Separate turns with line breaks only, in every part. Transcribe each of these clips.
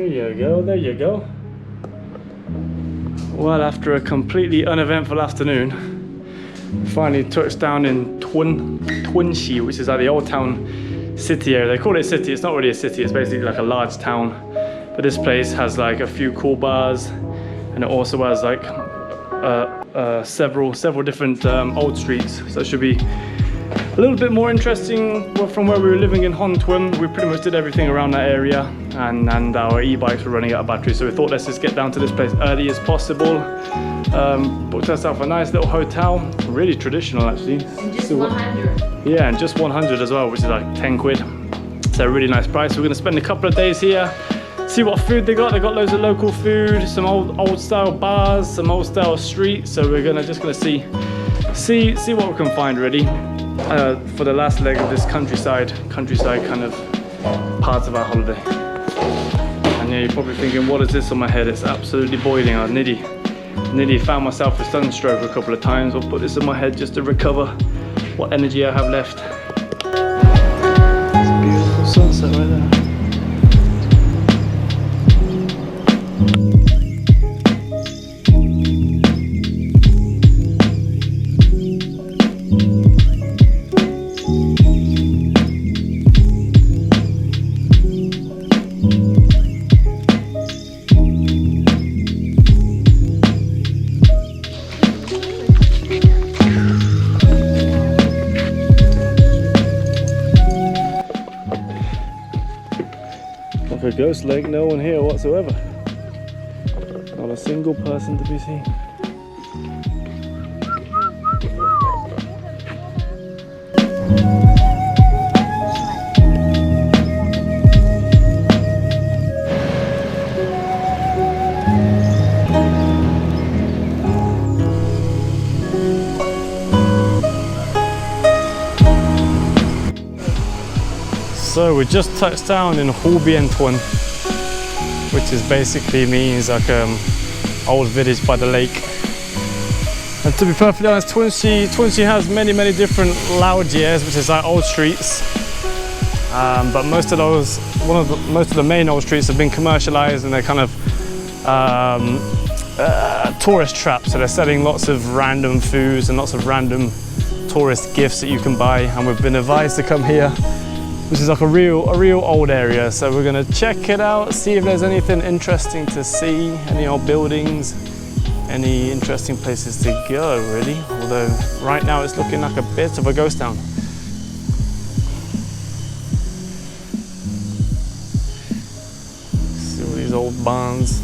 you go, there you go. Well, after a completely uneventful afternoon, we finally touched down in Tunxi, which is like the old town city area. They call it a city, it's not really a city, it's basically like a large town. But this place has like a few cool bars, and it also has like several different old streets. So it should be a little bit more interesting from where we were living in Hongtuan. We pretty much did everything around that area, and our e-bikes were running out of battery. So we thought, let's just get down to this place early as possible. Booked ourselves a nice little hotel, really traditional actually.
And just 100.
Yeah, and just 100 as well, which is like 10 quid. So a really nice price. We're gonna spend a couple of days here, see what food they got. They got loads of local food, some old style bars, some old style streets. So we're just gonna see what we can find really for the last leg of this countryside kind of part of our holiday. And yeah, you're probably thinking, what is this on my head? It's absolutely boiling. I nearly found myself with sunstroke a couple of times. I'll put this on my head just to recover what energy I have left. It's a beautiful sunset right there. Like a ghost lake, no one here whatsoever. Not a single person to be seen. So we just touched down in Huangshan, which is basically means like old village by the lake. And to be perfectly honest, Tunxi has many different laojies, which is like old streets. But most of the main old streets have been commercialized, and they're kind of tourist traps. So they're selling lots of random foods and lots of random tourist gifts that you can buy. And we've been advised to come here, which is like a real old area. So we're gonna check it out, see if there's anything interesting to see, any old buildings, any interesting places to go really. Although right now it's looking like a bit of a ghost town. See all these old barns.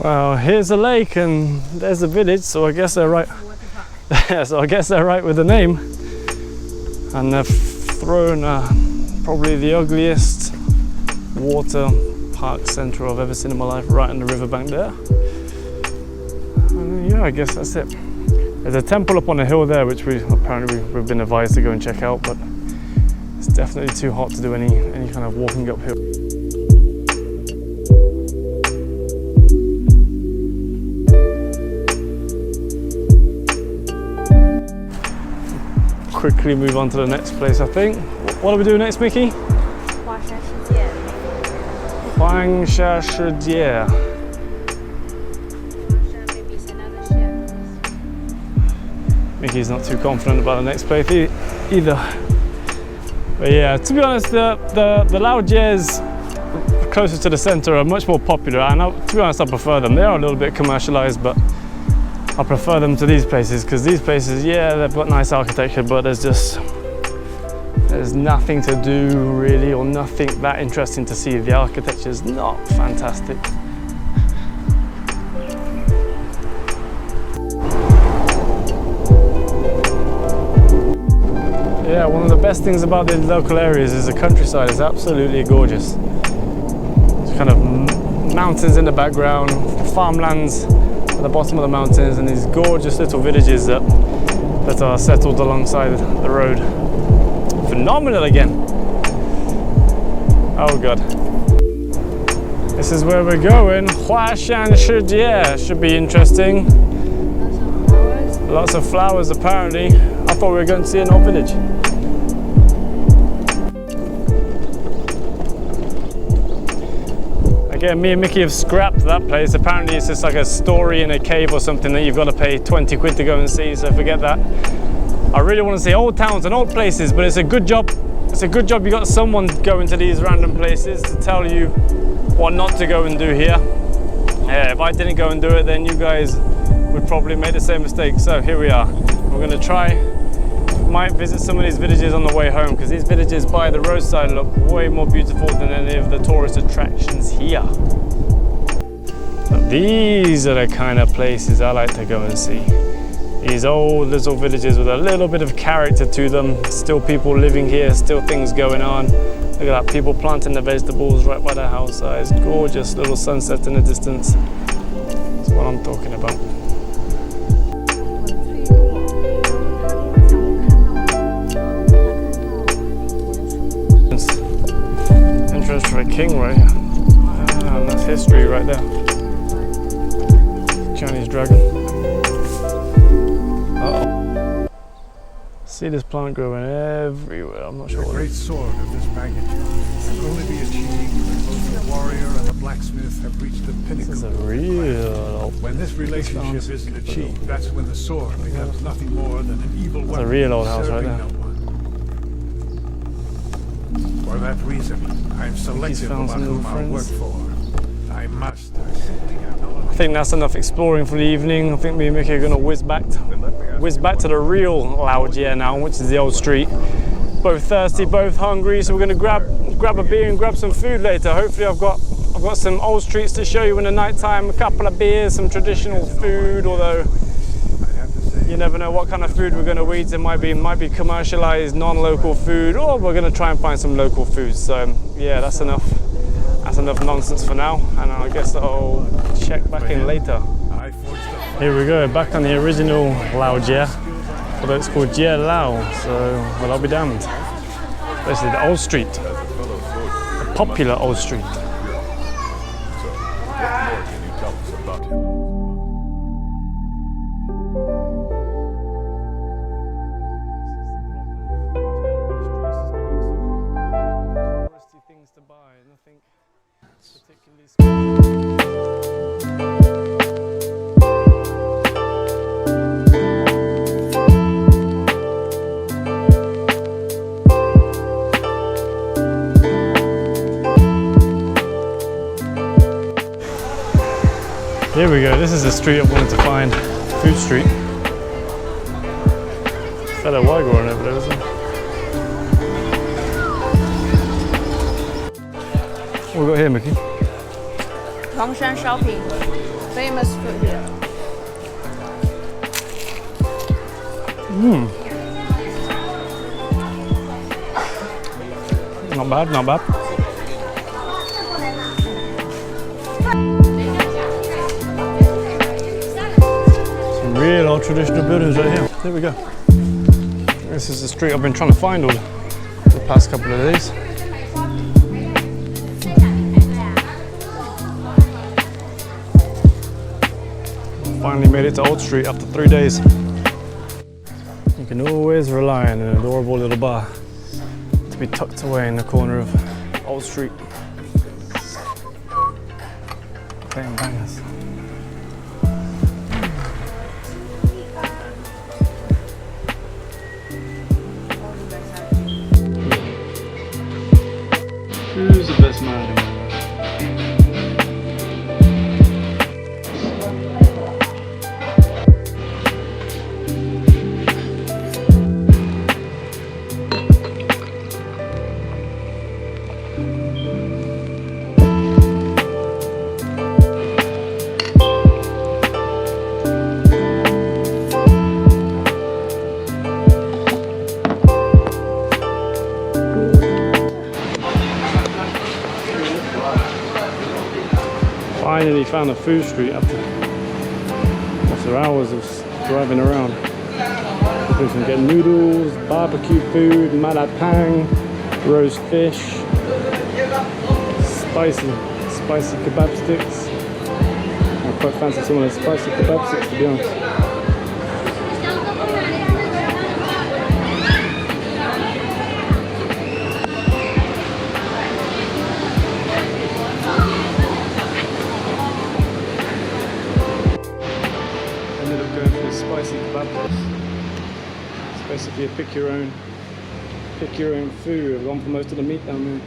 Well, here's a lake and there's a village, so I guess they're right. So I guess they're right with the name. And they've thrown probably the ugliest water park centre I've ever seen in my life, right on the riverbank there. And yeah, I guess that's it. There's a temple up on a hill there, which we've been advised to go and check out, but it's definitely too hot to do any kind of walking uphill. Quickly move on to the next place, I think. What are we doing next, Mickey? Huangshan. Mickey's not too confident about the next place either. But yeah, to be honest, the laojies closest to the centre are much more popular, and to be honest, I prefer them. They are a little bit commercialised, but I prefer them to these places, because these places, yeah, they've got nice architecture, but there's nothing to do really, or nothing that interesting to see. The architecture is not fantastic. Yeah, one of the best things about the local areas is the countryside is absolutely gorgeous. It's kind of mountains in the background, farmlands at the bottom of the mountains, and these gorgeous little villages that are settled alongside the road. Phenomenal again. Oh god. This is where we're going. Huangshan should be interesting. Lots of flowers apparently. I thought we were going to see an old village. Again, me and Mickey have scrapped that place. Apparently it's just like a story in a cave or something that you've got to pay 20 quid to go and see, so forget that. I really want to see old towns and old places, but it's a good job. It's a good job you got someone going to these random places to tell you what not to go and do here. Yeah, if I didn't go and do it, then you guys would probably make the same mistake. So here we are. We're going to might visit some of these villages on the way home, because these villages by the roadside look way more beautiful than any of the tourist attractions here. Now, these are the kind of places I like to go and see. These old little villages with a little bit of character to them. Still people living here, still things going on. Look at that, people planting the vegetables right by the house. It's gorgeous little sunset in the distance. That's what I'm talking about. Entrance for a king right here. And that's history right there. Chinese dragon. See this plant growing everywhere. I'm not sure.
The great sword of this magnitude can only be achieved when both the warrior and the blacksmith have reached the pinnacle.
This is a real.
When this relationship isn't achieved, that's when the sword becomes nothing more than an evil weapon.
That's a real old house right there.
No one. For that reason, I'm selective about whom I work for. I must. I simply have no.
I think that's enough exploring for the evening. I think me and Mickey are going to whiz back to the real Laojie now, which is the old street. Both thirsty, both hungry, so we're going to grab a beer and grab some food later. Hopefully I've got some old streets to show you in the night time, a couple of beers, some traditional food, although you never know what kind of food we're going to eat. It might be commercialized, non-local food, or we're going to try and find some local food. So yeah, that's enough nonsense for now, and I guess I'll check back in later. Here we go, back on the original Laojie, although it's called Jie Lao, so well, I'll be damned. Basically the old street, the popular old street. Things to buy, nothing particularly special. Here we go, this is the street I wanted to find, Food Street. Fellow Weiger on over there, isn't it? What we got here, Mickey?
Huangshan shopping, famous food here.
Not bad, not bad. Some real old traditional buildings right here. There we go. This is the street I've been trying to find all the past couple of days. Finally made it to Old Street after 3 days. You can always rely on an adorable little bar to be tucked away in the corner of Old Street. Playing bangers. Who's the best man in the world? Finally found a food street after hours of driving around. We can get noodles, barbecue food, malapang, roast fish, spicy kebab sticks. I quite fancy some of the spicy kebab sticks, to be honest. Ended up going for the spicy kebab place. It's basically a pick your own food. I've gone for most of the meat down there.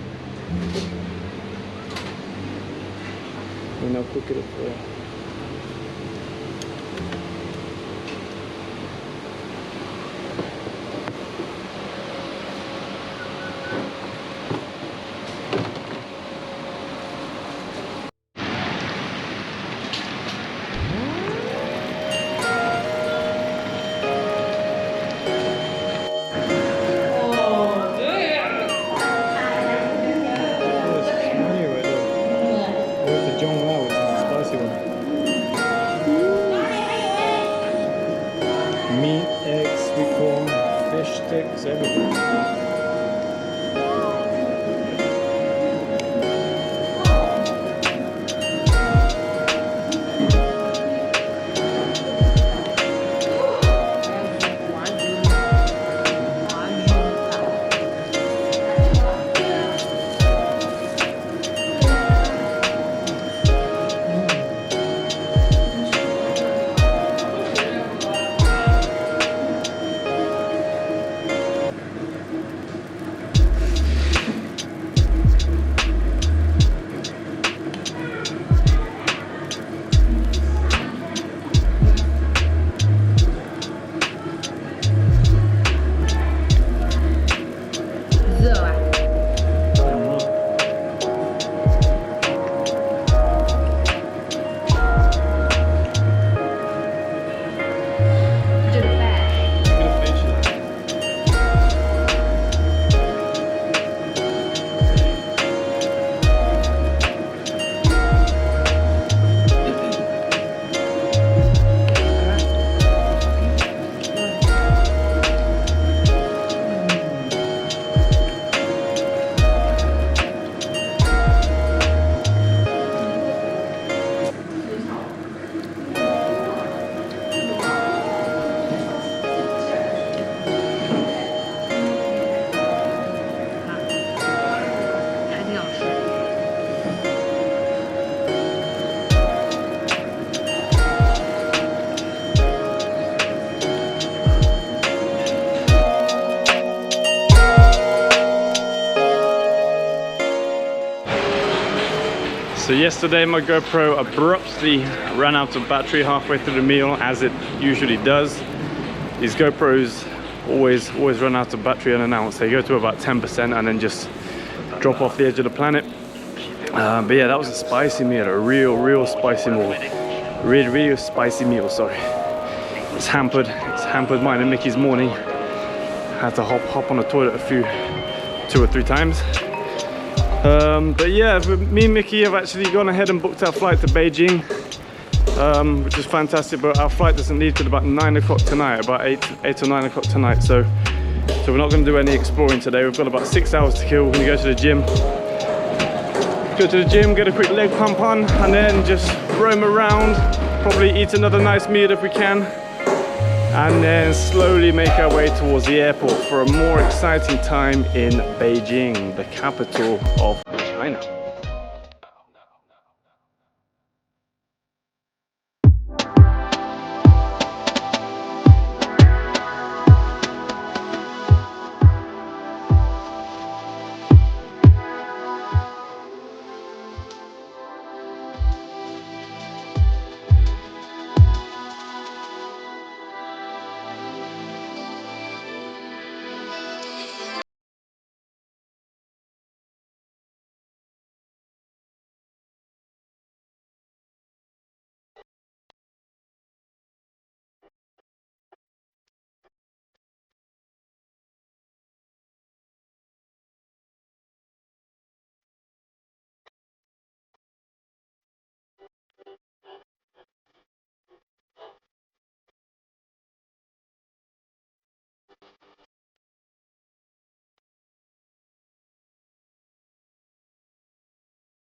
And they'll cook it up for you. Meat, eggs, sweet corn, fish sticks, everything. So yesterday my GoPro abruptly ran out of battery halfway through the meal, as it usually does. These GoPros always run out of battery unannounced. They go to about 10% and then just drop off the edge of the planet. But yeah, that was a spicy meal, a real spicy meal. Real spicy meal, sorry. It's hampered mine and Mickey's morning. Had to hop on the toilet two or three times. But yeah, me and Mickey have actually gone ahead and booked our flight to Beijing, which is fantastic, but our flight doesn't leave till about 9 o'clock tonight, about 8 or 9 o'clock tonight, so we're not going to do any exploring today. We've got about 6 hours to kill. We're going to go to the gym. Get a quick leg pump on, and then just roam around, probably eat another nice meal if we can, and then slowly make our way towards the airport for a more exciting time in Beijing, the capital of China.